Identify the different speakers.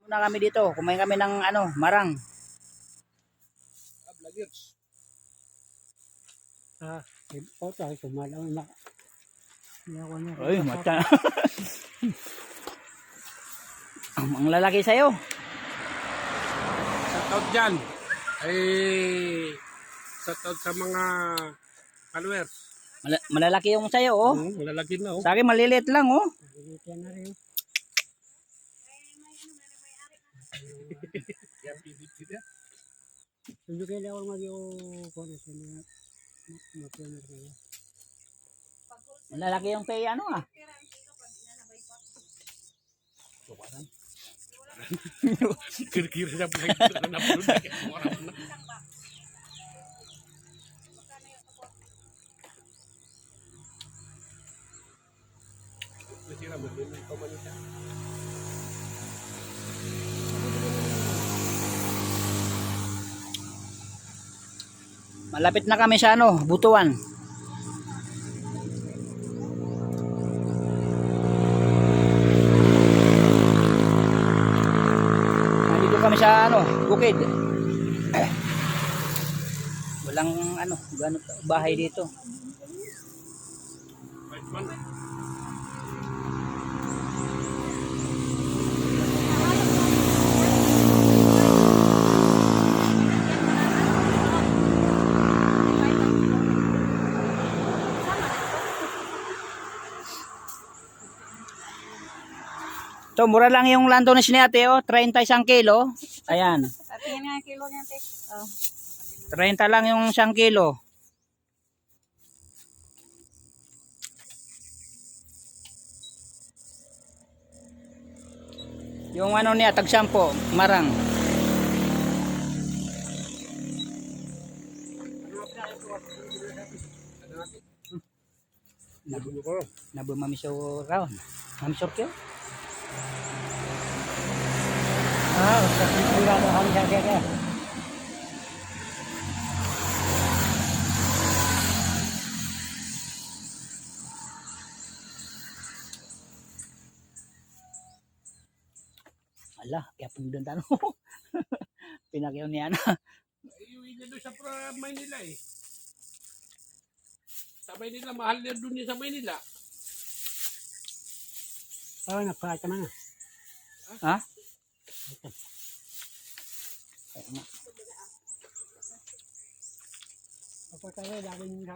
Speaker 1: Na kami dito, kumain kami ng marang.
Speaker 2: Foto ay kumalaw na.
Speaker 1: Ay, mata. Ang lalaki sa'yo.
Speaker 3: Shoutout dyan. Ay, shoutout sa mga followers.
Speaker 1: Malalaki yung sa'yo, oh.
Speaker 3: Malalaki na, oh.
Speaker 1: Sa akin, maliliit lang, oh.
Speaker 2: Nalilitan na rin. Hindi kaya ako mag-i-kuha na mag-i-kuha na.
Speaker 1: Malalaki yung kay ah.
Speaker 3: Kira-kira siya po na napulod.
Speaker 1: Malapit na kami sa Butuan. Nandito kami sa bukid. Walang ganun bahay dito. So, mura lang yung lanto na sinate, 31 kilo. Ayan.
Speaker 4: Tingnan nga kilo niya, te. Oh.
Speaker 1: 30 lang yung 1 kilo. Yung niya, tag-sampo, marang. Nabu mamiso raw. Mamiso kyo?
Speaker 2: Usap na sigurado kami sa kaya.
Speaker 1: Ala, kaya pong doon tanong. Pinakyaw niya na.
Speaker 3: Iuwi niya doon sa Maynila eh. Sa Maynila, mahal na doon niya sa Maynila.
Speaker 2: Oo, napakita man na.
Speaker 1: Ha?
Speaker 2: Ako tayo, laging